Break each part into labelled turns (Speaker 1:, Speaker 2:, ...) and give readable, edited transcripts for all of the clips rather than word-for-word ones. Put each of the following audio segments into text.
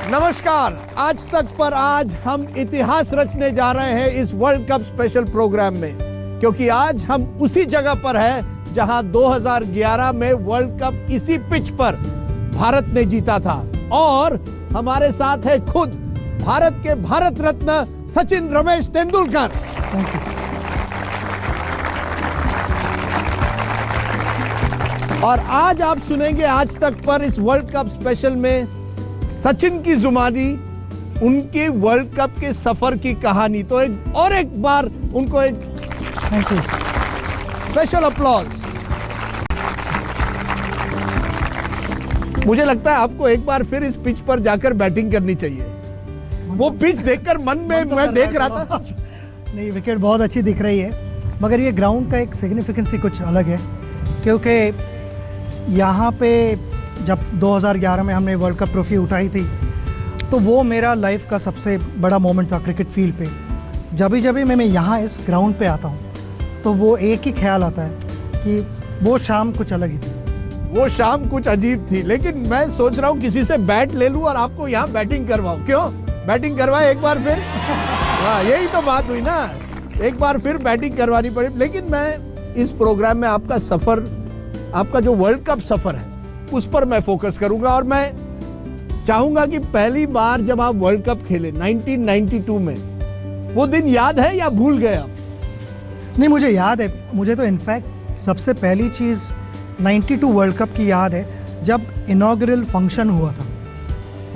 Speaker 1: नमस्कार। आज तक पर आज हम इतिहास रचने जा रहे हैं इस वर्ल्ड कप स्पेशल प्रोग्राम में, क्योंकि आज हम उसी जगह पर हैं जहां 2011 में वर्ल्ड कप इसी पिच पर भारत ने जीता था। और हमारे साथ है खुद भारत के भारत रत्न सचिन रमेश तेंदुलकर। और आज आप सुनेंगे आज तक पर इस वर्ल्ड कप स्पेशल में सचिन की जुबानी उनके वर्ल्ड कप के सफर की कहानी। तो एक बार उनको एक स्पेशल अपलॉज। मुझे लगता है आपको एक बार फिर इस पिच पर जाकर बैटिंग करनी चाहिए। वो पिच देखकर मन में मैं देख रहा था।
Speaker 2: नहीं, विकेट बहुत अच्छी दिख रही है, मगर ये ग्राउंड का एक सिग्निफिकेंस ही कुछ अलग है, क्योंकि यहाँ पे जब 2011 में हमने वर्ल्ड कप ट्रॉफी उठाई थी तो वो मेरा लाइफ का सबसे बड़ा मोमेंट था क्रिकेट फील्ड पे। जब भी मैं यहाँ इस ग्राउंड पे आता हूँ तो वो एक ही ख्याल आता है कि वो शाम कुछ अलग ही थी।
Speaker 1: वो शाम कुछ अजीब थी, लेकिन मैं सोच रहा हूँ किसी से बैट ले लूँ और आपको यहाँ बैटिंग करवाऊँ। क्यों बैटिंग करवाए एक बार फिर? हाँ, यही तो बात हुई ना, एक बार फिर बैटिंग करवानी पड़ी। लेकिन मैं इस प्रोग्राम में आपका सफर, आपका जो वर्ल्ड कप सफर है उस पर मैं फोकस करूंगा। और मैं चाहूंगा कि पहली बार जब आप वर्ल्ड कप खेले 1992 में, वो दिन याद है या भूल गए आप?
Speaker 2: नहीं, मुझे याद है। मुझे तो इनफैक्ट सबसे पहली चीज़ 92 वर्ल्ड कप की याद है, जब इनॉग्रल फंक्शन हुआ था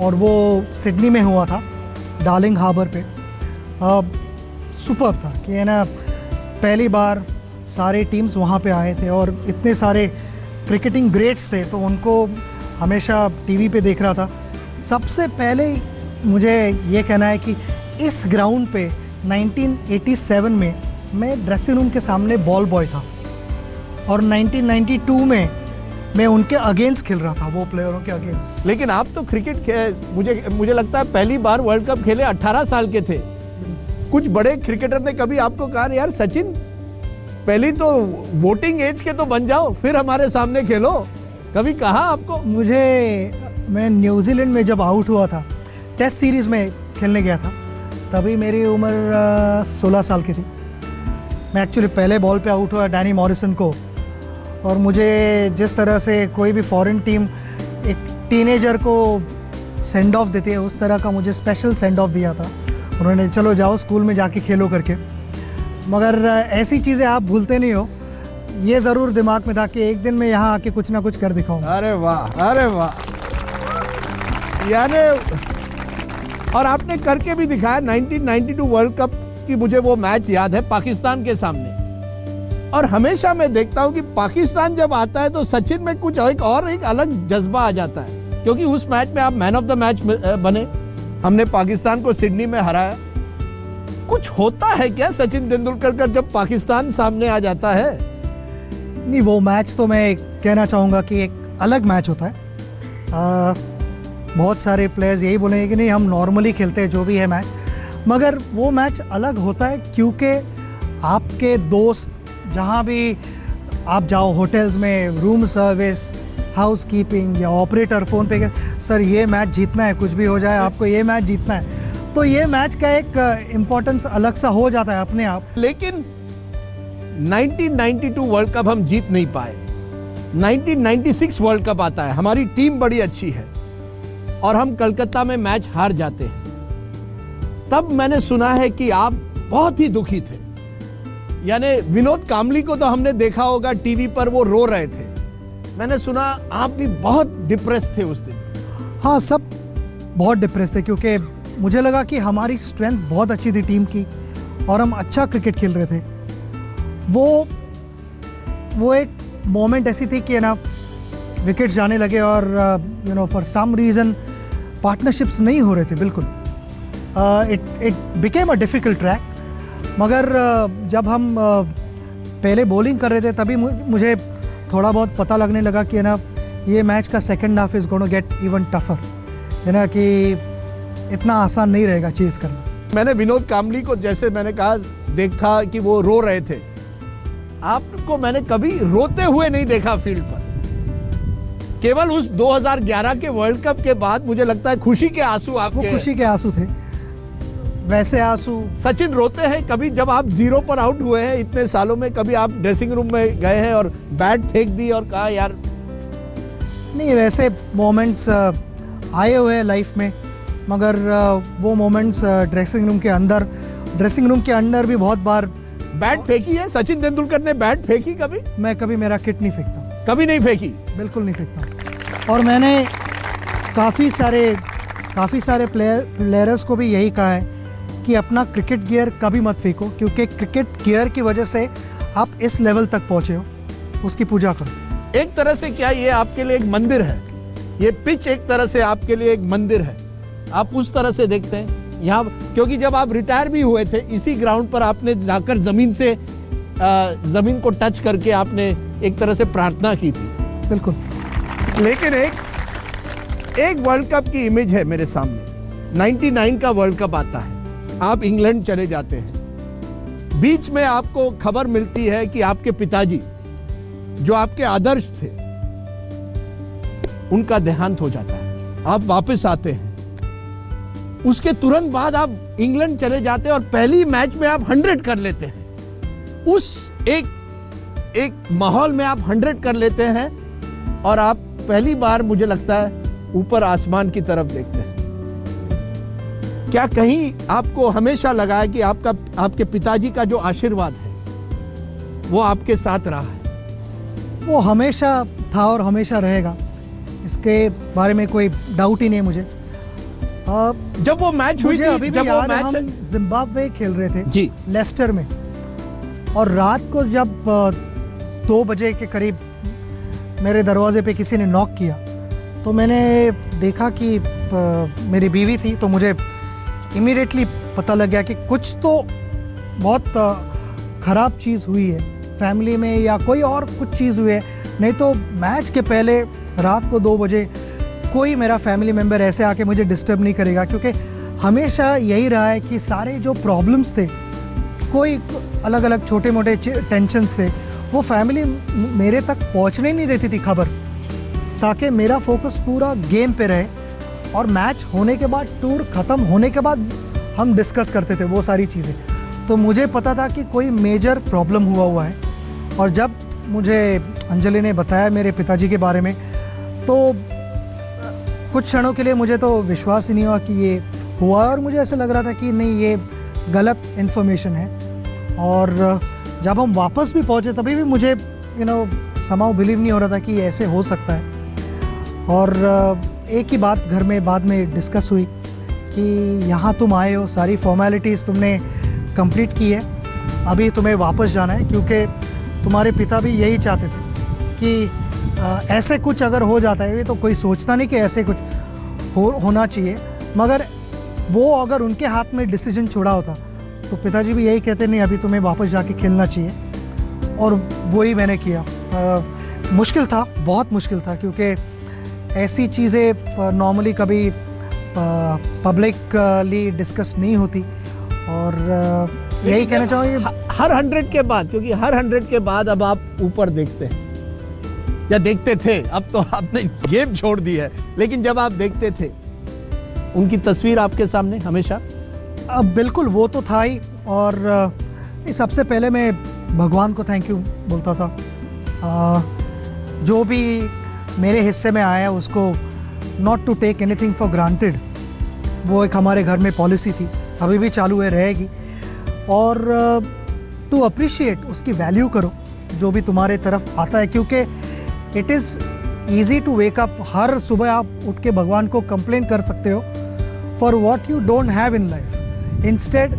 Speaker 2: और वो सिडनी में हुआ था, डार्लिंग हार्बर पे। सुपर्ब था कि है ना, पहली बार सारे टीम्स वहाँ पे आए थे और इतने सारे क्रिकेटिंग ग्रेट्स थे, तो उनको हमेशा टीवी पे देख रहा था। सबसे पहले मुझे ये कहना है कि इस ग्राउंड पे 1987 में मैं ड्रेसिंग रूम के सामने बॉल बॉय था और 1992 में मैं उनके अगेंस्ट खेल रहा था, वो प्लेयरों के अगेंस्ट।
Speaker 1: लेकिन आप तो क्रिकेट मुझे लगता है पहली बार वर्ल्ड कप खेले 18 साल के थे। कुछ बड़े क्रिकेटर ने कभी आपको कहा यार सचिन, पहली तो वोटिंग एज के तो बन जाओ, फिर हमारे सामने खेलो? कभी कहा आपको?
Speaker 2: मैं न्यूजीलैंड में जब आउट हुआ था, टेस्ट सीरीज में खेलने गया था, तभी मेरी उम्र 16 साल की थी। मैं एक्चुअली पहले बॉल पे आउट हुआ डैनी मॉरिसन को, और मुझे जिस तरह से कोई भी फॉरेन टीम एक टीनेजर को सेंड ऑफ देती है, उस तरह का मुझे स्पेशल सेंड ऑफ दिया था। उन्होंने चलो जाओ स्कूल में जाके खेलो करके। मगर ऐसी चीज़ें आप भूलते नहीं हो, ये ज़रूर दिमाग में था कि एक दिन मैं यहाँ आके कुछ ना कुछ कर दिखाऊंगा।
Speaker 1: अरे वाह, अरे वाह। यानी और आपने करके भी दिखाया। 1992 वर्ल्ड कप की मुझे वो मैच याद है पाकिस्तान के सामने। और हमेशा मैं देखता हूँ कि पाकिस्तान जब आता है तो सचिन में कुछ एक अलग जज्बा आ जाता है, क्योंकि उस मैच में आप मैन ऑफ द मैच बने। हमने पाकिस्तान को सिडनी में हराया। कुछ होता है क्या सचिन तेंदुलकर का जब पाकिस्तान सामने आ जाता है?
Speaker 2: नहीं, वो मैच तो मैं कहना चाहूँगा कि एक अलग मैच होता है। बहुत सारे प्लेयर्स यही बोलेंगे कि नहीं, हम नॉर्मली खेलते हैं जो भी है मैच, मगर वो मैच अलग होता है, क्योंकि आपके दोस्त जहाँ भी आप जाओ, होटल्स में रूम सर्विस, हाउस कीपिंग या ऑपरेटर फ़ोन पे, सर ये मैच जीतना है, कुछ भी हो जाए आपको ये मैच जीतना है, तो ये मैच का एक इम्पोर्टेंस अलग सा हो जाता है अपने आप।
Speaker 1: लेकिन 1992 वर्ल्ड कप हम जीत नहीं पाए। 1996 वर्ल्ड कप आता है, हमारी टीम बड़ी अच्छी है और हम कलकत्ता में मैच हार जाते हैं। तब मैंने सुना है कि आप बहुत ही दुखी थे। यानी विनोद कामली को तो हमने देखा होगा टीवी पर, वो रो रहे थे। मैंने सुना आप भी बहुत डिप्रेस थे उस दिन।
Speaker 2: हाँ, सब बहुत डिप्रेस थे, क्योंकि मुझे लगा कि हमारी स्ट्रेंथ बहुत अच्छी थी टीम की और हम अच्छा क्रिकेट खेल रहे थे। वो एक मोमेंट ऐसी थी कि ना, विकेट्स जाने लगे और फॉर सम रीज़न पार्टनरशिप्स नहीं हो रहे थे बिल्कुल। It became a difficult track. मगर जब हम पहले बॉलिंग कर रहे थे तभी मुझे थोड़ा बहुत पता लगने लगा कि ना, ये मैच का second half is gonna get even tougher, है ना, कि इतना आसान नहीं रहेगा चेस करना।
Speaker 1: मैंने विनोद कामली को, जैसे मैंने कहा, देखा कि वो रो रहे थे। आपको मैंने कभी रोते हुए नहीं देखा फील्ड पर। केवल उस 2011 के वर्ल्ड कप के बाद मुझे लगता है खुशी के आंसू
Speaker 2: वो
Speaker 1: आपके।
Speaker 2: खुशी के आंसू थे, वैसे आंसू।
Speaker 1: सचिन रोते हैं कभी जब आप 0 पर आउट हुए हैं इतने सालों में? कभी आप ड्रेसिंग रूम में गए हैं और बैट फेंक दी और कहा यार?
Speaker 2: नहीं, वैसे मोमेंट्स आए हुए हैं लाइफ में, मगर वो मोमेंट्स ड्रेसिंग रूम के अंदर भी बहुत बार।
Speaker 1: बैट फेंकी है? सचिन तेंदुलकर ने बैट फेंकी कभी?
Speaker 2: मैं कभी मेरा किट नहीं फेंकता,
Speaker 1: कभी नहीं फेंकी?
Speaker 2: बिल्कुल नहीं फेंकता। और मैंने काफ़ी सारे प्लेयर्स को भी यही कहा है कि अपना क्रिकेट गियर कभी मत फेंको, क्योंकि क्रिकेट गियर की वजह से आप इस लेवल तक पहुँचे हो, उसकी पूजा करो।
Speaker 1: एक तरह से क्या ये आपके लिए एक मंदिर है? ये पिच एक तरह से आपके लिए एक मंदिर है, आप उस तरह से देखते हैं यहाँ? क्योंकि जब आप रिटायर भी हुए थे इसी ग्राउंड पर आपने जाकर जमीन को टच करके आपने एक तरह से प्रार्थना की थी।
Speaker 2: बिल्कुल।
Speaker 1: लेकिन एक वर्ल्ड कप की इमेज है मेरे सामने। 99 का वर्ल्ड कप आता है, आप इंग्लैंड चले जाते हैं, बीच में आपको खबर मिलती है कि आपके पिताजी जो आपके आदर्श थे उनका देहांत हो जाता है। आप वापस आते हैं, उसके तुरंत बाद आप इंग्लैंड चले जाते हैं और पहली मैच में आप 100 कर लेते हैं। उस एक माहौल में आप 100 कर लेते हैं और आप पहली बार मुझे लगता है ऊपर आसमान की तरफ देखते हैं। क्या कहीं आपको हमेशा लगा है कि आपके पिताजी का जो आशीर्वाद है वो आपके साथ रहा है?
Speaker 2: वो हमेशा था और हमेशा रहेगा, इसके बारे में कोई डाउट ही नहीं है मुझे।
Speaker 1: जब वो मैच हुई
Speaker 2: मुझे
Speaker 1: थी,
Speaker 2: अभी भी
Speaker 1: जब वो
Speaker 2: याद है,
Speaker 1: मैच
Speaker 2: हम जिम्बाब्वे खेल रहे थे
Speaker 1: जी,
Speaker 2: लेस्टर में, और रात को जब 2 बजे के करीब मेरे दरवाजे पे किसी ने नॉक किया, तो मैंने देखा कि मेरी बीवी थी, तो मुझे इमीडिएटली पता लग गया कि कुछ तो बहुत ख़राब चीज़ हुई है फैमिली में, या कोई और कुछ चीज़ हुई है। नहीं तो मैच के पहले रात को 2 बजे कोई मेरा फैमिली मेम्बर ऐसे आके मुझे डिस्टर्ब नहीं करेगा, क्योंकि हमेशा यही रहा है कि सारे जो प्रॉब्लम्स थे, कोई अलग अलग छोटे मोटे टेंशन्स थे, वो फैमिली मेरे तक पहुंचने ही नहीं देती थी खबर, ताकि मेरा फोकस पूरा गेम पे रहे। और मैच होने के बाद, टूर ख़त्म होने के बाद हम डिस्कस करते थे वो सारी चीज़ें। तो मुझे पता था कि कोई मेजर प्रॉब्लम हुआ है। और जब मुझे अंजलि ने बताया मेरे पिताजी के बारे में, तो कुछ क्षणों के लिए मुझे तो विश्वास ही नहीं हुआ कि ये हुआ, और मुझे ऐसा लग रहा था कि नहीं, ये गलत इन्फॉर्मेशन है। और जब हम वापस भी पहुंचे तभी भी मुझे समाउ बिलीव नहीं हो रहा था कि ये ऐसे हो सकता है। और एक ही बात घर में बाद में डिस्कस हुई कि यहाँ तुम आए हो, सारी फॉर्मेलिटीज़ तुमने कंप्लीट की है, अभी तुम्हें वापस जाना है, क्योंकि तुम्हारे पिता भी यही चाहते थे कि ऐसे कुछ अगर हो जाता है, ये तो कोई सोचता नहीं कि ऐसे कुछ होना चाहिए, मगर वो अगर उनके हाथ में डिसीजन छोड़ा होता तो पिताजी भी यही कहते, नहीं अभी तुम्हें वापस जाके खेलना चाहिए। और वही मैंने किया। मुश्किल था, बहुत मुश्किल था, क्योंकि ऐसी चीज़ें नॉर्मली कभी पब्लिकली डिस्कस नहीं होती। और यही कहना चाहूँगी,
Speaker 1: हर 100 के बाद, क्योंकि हर 100 के बाद अब आप ऊपर देखते हैं, या देखते थे, अब तो आपने गेम छोड़ दी है, लेकिन जब आप देखते थे उनकी तस्वीर आपके सामने हमेशा?
Speaker 2: अब बिल्कुल वो तो था ही। और सबसे पहले मैं भगवान को थैंक यू बोलता था। जो भी मेरे हिस्से में आया उसको not to take anything for granted, वो एक हमारे घर में पॉलिसी थी, अभी भी चालू है, रहेगी। और टू अप्रिशिएट, उसकी वैल्यू करो जो भी तुम्हारे तरफ आता है, क्योंकि it is easy to wake up. हर सुबह आप उठ के भगवान को कंप्लेन कर सकते हो for what you don't have in life. Instead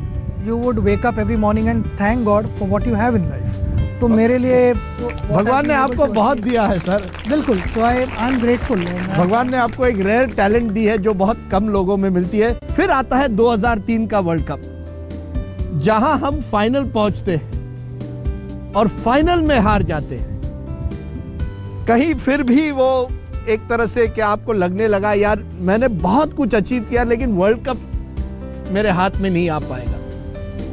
Speaker 2: you would wake up every morning and thank God for what you have in life. तो मेरे लिए
Speaker 1: भगवान ने आपको बहुत दिया है सर।
Speaker 2: बिल्कुल, सो आई एम ग्रेटफुल।
Speaker 1: भगवान ने आपको एक रेयर टैलेंट दी है जो बहुत कम लोगों में मिलती है। फिर आता है 2003 का वर्ल्ड कप, जहां हम फाइनल पहुंचते हैं और फाइनल में हार जाते हैं। कहीं फिर भी वो एक तरह से क्या आपको लगने लगा, यार मैंने बहुत कुछ अचीव किया लेकिन वर्ल्ड कप मेरे हाथ में नहीं आ पाएगा?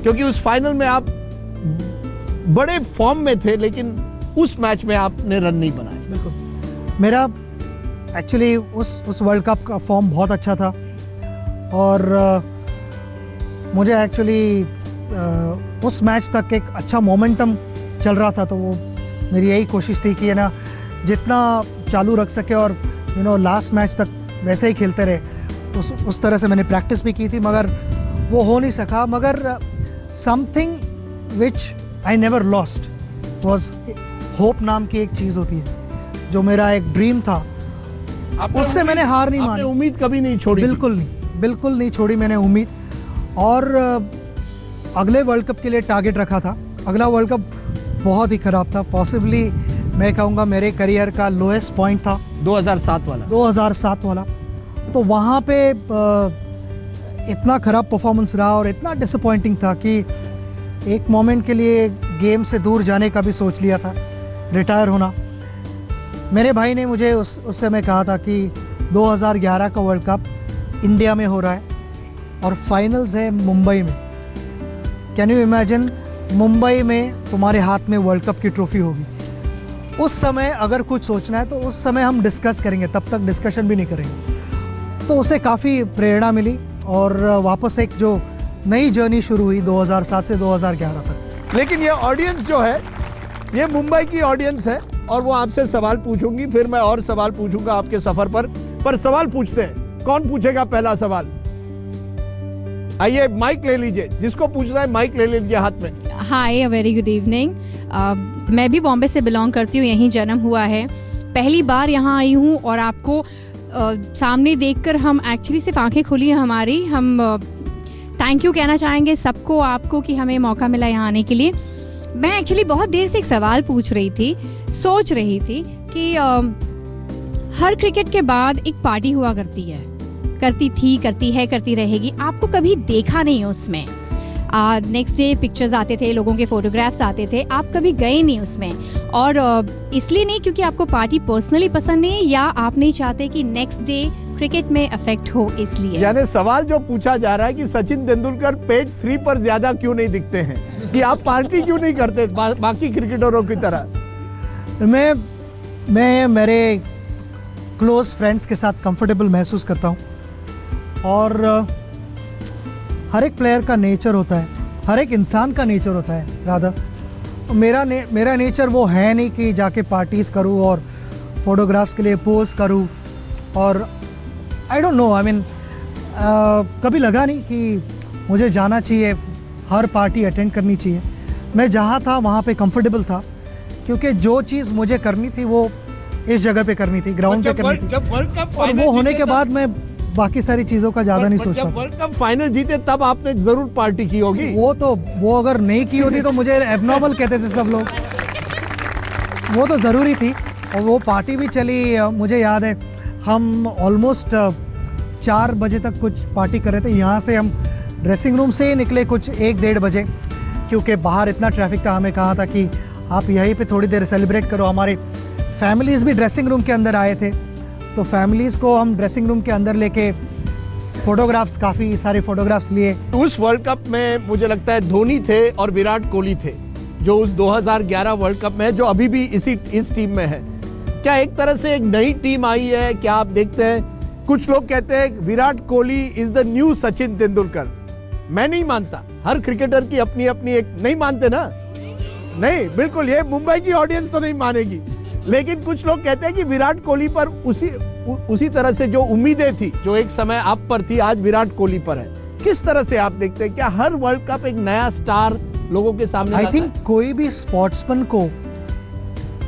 Speaker 1: क्योंकि उस फाइनल में आप बड़े फॉर्म में थे, लेकिन उस मैच में आपने रन नहीं बनाए।
Speaker 2: बिल्कुल, मेरा एक्चुअली उस वर्ल्ड कप का फॉर्म बहुत अच्छा था और मुझे एक्चुअली उस मैच तक एक अच्छा मोमेंटम चल रहा था, तो वो मेरी यही कोशिश थी कि है ना जितना चालू रख सके और लास्ट मैच तक वैसे ही खेलते रहे। उस तरह से मैंने प्रैक्टिस भी की थी, मगर वो हो नहीं सका। मगर something which I never lost was hope नाम की एक चीज़ होती है, जो मेरा एक ड्रीम था, उससे मैंने हार नहीं मानी।
Speaker 1: उम्मीद कभी नहीं छोड़ी?
Speaker 2: बिल्कुल नहीं छोड़ी मैंने उम्मीद। और अगले वर्ल्ड कप के लिए टारगेट रखा था। अगला वर्ल्ड कप बहुत ही ख़राब था, पॉसिबली मैं कहूँगा मेरे करियर का लोएस्ट पॉइंट था। 2007 वाला। तो वहाँ पे इतना ख़राब परफॉर्मेंस रहा और इतना डिसअपॉइंटिंग था कि एक मोमेंट के लिए गेम से दूर जाने का भी सोच लिया था, रिटायर होना। मेरे भाई ने मुझे उस समय कहा था कि 2011 का वर्ल्ड कप इंडिया में हो रहा है और फाइनल्स है मुंबई में। कैन यू इमेजिन, मुंबई में तुम्हारे हाथ में वर्ल्ड कप की ट्रॉफी होगी। उस समय अगर कुछ सोचना है तो उस समय हम डिस्कस करेंगे, तब तक डिस्कशन भी नहीं करेंगे। तो उसे काफ़ी प्रेरणा मिली और वापस एक जो नई जर्नी शुरू हुई 2007 से 2011 तक।
Speaker 1: लेकिन ये ऑडियंस जो है, ये मुंबई की ऑडियंस है और वो आपसे सवाल पूछूंगी, फिर मैं और सवाल पूछूंगा आपके सफर पर सवाल पूछते हैं। कौन पूछेगा पहला सवाल? आइए माइक ले लीजिए, जिसको पूछना है माइक ले लीजिए हाथ में।
Speaker 3: हाय, वेरी गुड इवनिंग। मैं भी बॉम्बे से बिलोंग करती हूँ, यहीं जन्म हुआ है। पहली बार यहाँ आई हूँ और आपको सामने देखकर हम एक्चुअली सिर्फ आंखें खुली हैं हमारी। हम थैंक यू कहना चाहेंगे सबको, आपको, कि हमें मौका मिला यहाँ आने के लिए। मैं एक्चुअली बहुत देर से एक सवाल पूछ रही थी, सोच रही थी कि हर क्रिकेट के बाद एक पार्टी हुआ करती है, करती है, करती रहेगी। आपको कभी देखा नहीं उसमें। नेक्स्ट डे पिक्चर्स आते थे, लोगों के फोटोग्राफ्स आते थे, आप कभी गए नहीं उसमें। और इसलिए नहीं क्योंकि आपको पार्टी पर्सनली पसंद नहीं है, या आप नहीं चाहते कि नेक्स्ट डे क्रिकेट में अफेक्ट हो, इसलिए।
Speaker 1: यानी सवाल जो पूछा जा रहा है कि सचिन तेंदुलकर पेज 3 पर ज्यादा क्यों नहीं दिखते हैं, कि आप पार्टी क्यों नहीं करते बाकी क्रिकेटरों की तरह?
Speaker 2: मैं मेरे क्लोज फ्रेंड्स के साथ कंफर्टेबल महसूस करता हूँ। और हर एक प्लेयर का नेचर होता है, हर एक इंसान का नेचर होता है राधा। मेरा नेचर वो है नहीं कि जाके पार्टीज़ करूँ और फोटोग्राफ्स के लिए पोस्ट करूँ। और I don't know, I mean कभी लगा नहीं कि मुझे जाना चाहिए, हर पार्टी अटेंड करनी चाहिए। मैं जहाँ था वहाँ पे कंफर्टेबल था, क्योंकि जो चीज़ मुझे करनी थी वो इस जगह पे करनी थी, ग्राउंड पे करनी थी।
Speaker 1: जब वर्ल्ड कप
Speaker 2: और वो होने के बाद मैं बाकी सारी चीज़ों का ज़्यादा नहीं सोचता।
Speaker 1: जब वर्ल्ड कप फाइनल जीते तब आपने जरूर पार्टी की होगी।
Speaker 2: वो अगर नहीं की होती तो मुझे एबनॉर्मल कहते थे सब लोग। वो तो ज़रूरी थी और वो पार्टी भी चली। मुझे याद है हम ऑलमोस्ट 4 बजे तक कुछ पार्टी कर रहे थे। यहाँ से हम ड्रेसिंग रूम से ही निकले कुछ 1-1:30 बजे, क्योंकि बाहर इतना ट्रैफिक था। हमें कहा था कि आप यहीं पे थोड़ी देर सेलिब्रेट करो। हमारे फैमिलीज़ भी ड्रेसिंग रूम के अंदर आए थे, तो फैमिलीज़ को हम ड्रेसिंग रूम के अंदर लेके फोटोग्राफ्स, काफ़ी सारे फोटोग्राफ्स लिए।
Speaker 1: उस वर्ल्ड कप में मुझे लगता है धोनी थे और विराट कोहली थे, जो उस 2011 वर्ल्ड कप में, जो अभी भी इस टीम में है। क्या एक तरह से एक नई टीम आई है? क्या आप देखते हैं, कुछ लोग कहते हैं Virat Kohli is the new Sachin Tendulkar. मैं नहीं मानता, हर क्रिकेटर की अपनी अपनी एक, नहीं मानते ना? नहीं, बिल्कुल, ये मुंबई की ऑडियंस तो नहीं मानेगी, लेकिन कुछ लोग कहते हैं कि विराट कोहली पर उसी तरह से जो उम्मीदें थी, जो एक समय आप पर थी, आज विराट कोहली पर है। किस तरह से आप देखते हैं? क्या हर वर्ल्ड कप एक नया स्टार लोगों के सामने?
Speaker 2: आई थिंक कोई भी स्पोर्ट्समैन को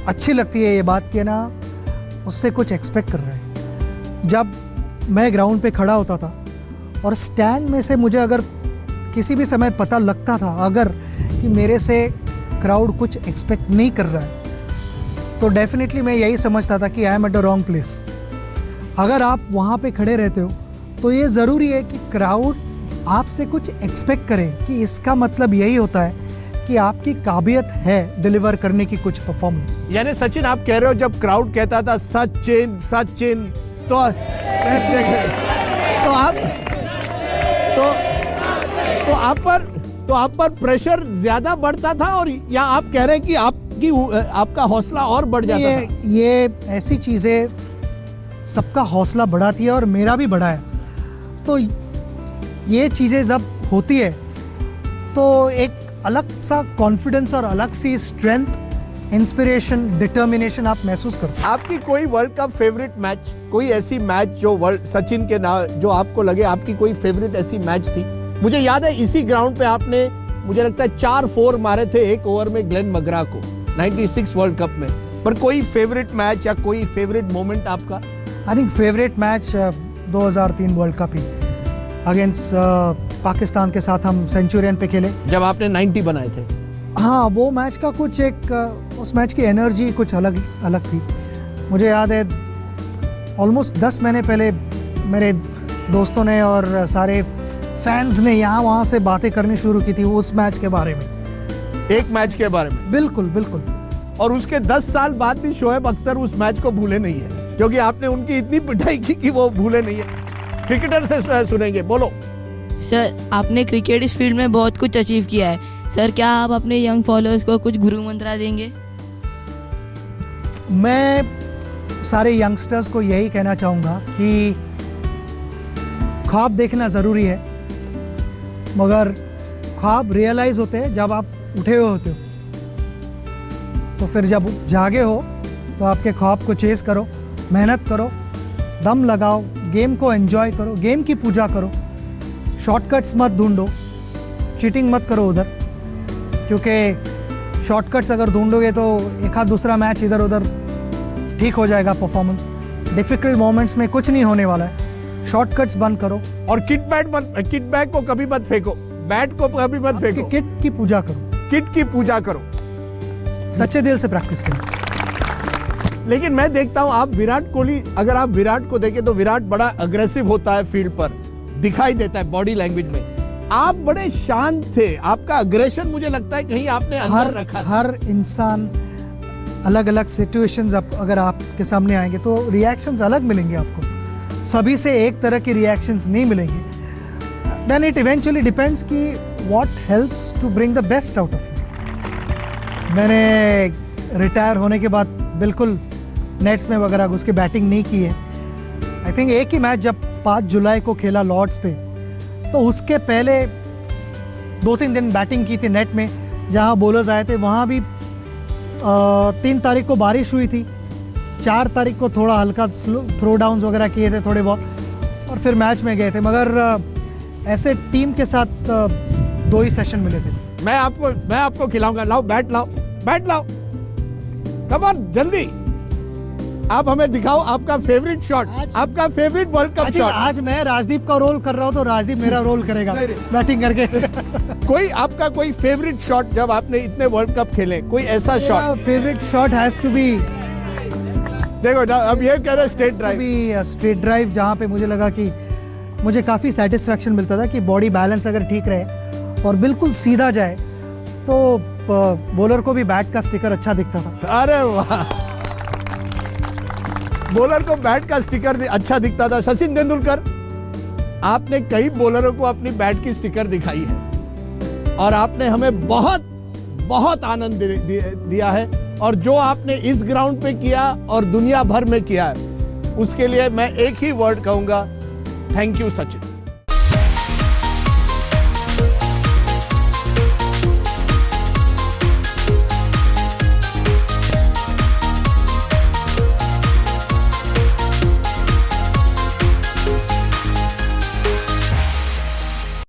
Speaker 2: अच्छी लगती है ये बात कि ना उससे कुछ एक्सपेक्ट कर रहे हैं। जब मैं ग्राउंड पे खड़ा होता था और स्टैंड में से मुझे अगर किसी भी समय पता लगता था अगर कि मेरे से क्राउड कुछ एक्सपेक्ट नहीं कर रहा है, तो डेफिनेटली मैं यही समझता था कि I am at the wrong place. अगर आप वहाँ पे खड़े रहते हो तो ये ज़रूरी है कि क्राउड आपसे कुछ एक्सपेक्ट करे, कि इसका मतलब यही होता है कि आपकी काबिलियत है डिलीवर करने की कुछ परफॉर्मेंस।
Speaker 1: यानी सचिन, आप कह रहे हो जब क्राउड कहता था सचिन सचिन, तो आप पर प्रेशर ज्यादा बढ़ता था, और या आप कह रहे हैं कि आपका हौसला और बढ़ जाता था?
Speaker 2: ये ऐसी चीज़ें सबका हौसला बढ़ाती है और मेरा भी बढ़ा है। तो ये चीज़ें जब होती है तो एक अलग सा कॉन्फिडेंस और अलग सी स्ट्रेंथ, इंस्पिरेशन, डिटर्मिनेशन आप महसूस करते हैं।
Speaker 1: आपकी कोई वर्ल्ड कप फेवरेट मैच, कोई ऐसी मैच जो वर्ल्ड सचिन के नाम जो आपको लगे आपकी कोई फेवरेट ऐसी मैच थी? मुझे याद है इसी ग्राउंड पे आपने मुझे लगता है 4-4 मारे थे एक ओवर में ग्लेन मगरा को 96 वर्ल्ड कप में। पर कोई फेवरेट मैच या कोई फेवरेट मोमेंट आपका?
Speaker 2: I think favourite match 2003 world cup he against Pakistan के साथ हम सेंचुरियन पे खेले
Speaker 1: जब आपने 90 बनाए थे।
Speaker 2: हाँ, वो मैच का कुछ एक उस मैच की एनर्जी कुछ अलग थी। मुझे याद है ऑलमोस्ट 10 महीने पहले मेरे दोस्तों ने और सारे फैंस ने यहाँ वहाँ से बातें करनी शुरू की थी उस मैच के बारे में,
Speaker 1: एक मैच के बारे में।
Speaker 2: बिल्कुल बिल्कुल।
Speaker 1: और उसके 10 साल बाद भी शोएब अख्तर उस मैच को भूले नहीं है, क्योंकि आपने उनकी इतनी पिटाई की कि वो भूले नहीं है। क्रिकेटर से सुनेंगे, बोलो।
Speaker 4: सर, आपने क्रिकेट इस फील्ड में बहुत कुछ अचीव किया है सर, क्या आप अपने यंग फॉलोअर्स को कुछ गुरु मंत्रा देंगे?
Speaker 2: मैं सारे यंगस्टर्स को यही कहना चाहूँगा कि ख्वाब देखना ज़रूरी है, मगर ख्वाब रियलाइज़ होते हैं जब आप उठे हुए होते हो। तो फिर जब जागे हो तो आपके ख्वाब को चेस करो, मेहनत करो, दम लगाओ, गेम को एंजॉय करो, गेम की पूजा करो, शॉर्टकट्स मत ढूंढो, चीटिंग मत करो उधर, क्योंकि शॉर्टकट्स अगर ढूंढोगे तो एक आध दूसरा मैच इधर उधर ठीक हो जाएगा परफॉर्मेंस। डिफ़िकल्ट मोमेंट्स में कुछ नहीं होने वाला है, शॉर्टकट्स बंद करो।
Speaker 1: और किट बैग को कभी मत फेंको, बैट को कभी मत फेंको,
Speaker 2: किट की पूजा करो,
Speaker 1: किट की पूजा करो,
Speaker 2: सच्चे दिल से प्रैक्टिस करो।
Speaker 1: लेकिन मैं देखता हूं आप विराट कोहली, अगर आप विराट को देखें तो विराट बड़ा अग्रेसिव होता है फील्ड पर, दिखाई देता है बॉडी लैंग्वेज में। आप बड़े शांत थे, आपका अग्रेशन मुझे लगता है कहीं आपने अंदर रखा था।
Speaker 2: हर इंसान अलग अलग सिचुएशंस अगर आपके सामने आएंगे तो रिएक्शंस अलग मिलेंगे आपको, सभी से एक तरह के रिएक्शंस नहीं मिलेंगे। देन इट इवेंचुअली डिपेंड्स कि what helps to bring the best out of you. मैंने रिटायर होने के बाद बिल्कुल नेट्स में वगैरह घुस के बैटिंग नहीं की है। आई थिंक एक ही मैच जब 5 जुलाई को खेला लॉर्ड्स पे, तो उसके पहले 2-3 दिन बैटिंग की थी नेट में, जहां बॉलर्स आए थे। वहां भी 3 तारीख को बारिश हुई थी, 4 तारीख को थोड़ा हल्का थ्रो डाउन्स वगैरह किए थे थोड़े बहुत, और फिर मैच में गए थे। मगर ऐसे टीम के साथ 2 ही सेशन मिले थे।
Speaker 1: मैं आपको खिलाऊंगा, लाओ बैट, लाओ बैट, लाओ, कम ऑन जल्दी। आप हमें दिखाओ आपका फेवरेट शॉट, आपका फेवरेट वर्ल्ड कप शॉट।
Speaker 2: आज मैं राजदीप का रोल कर रहा हूँ तो राजदीप मेरा रोल करेगा बैटिंग करके।
Speaker 1: कोई आपका कोई फेवरेट शॉट जब आपने इतने वर्ल्ड कप खेले, कोई ऐसा shot?
Speaker 2: Favourite shot has to be,
Speaker 1: देखो अब ये कह रहे स्ट्रेट ड्राइव,
Speaker 2: स्ट्रेट ड्राइव, जहाँ पे मुझे लगा कि मुझे काफ़ी सेटिस्फैक्शन मिलता था कि बॉडी बैलेंस अगर ठीक रहे और बिल्कुल सीधा जाए तो बॉलर को भी बैट का स्टिकर अच्छा दिखता था।
Speaker 1: अरे वाह, बॉलर को बैट का स्टिकर अच्छा दिखता था। सचिन तेंदुलकर, आपने कई बॉलरों को अपनी बैट की स्टिकर दिखाई है और आपने हमें बहुत बहुत आनंद दिया है, और जो आपने इस ग्राउंड पे किया और दुनिया भर में किया है, उसके लिए मैं एक ही वर्ड कहूंगा, थैंक यू सचिन।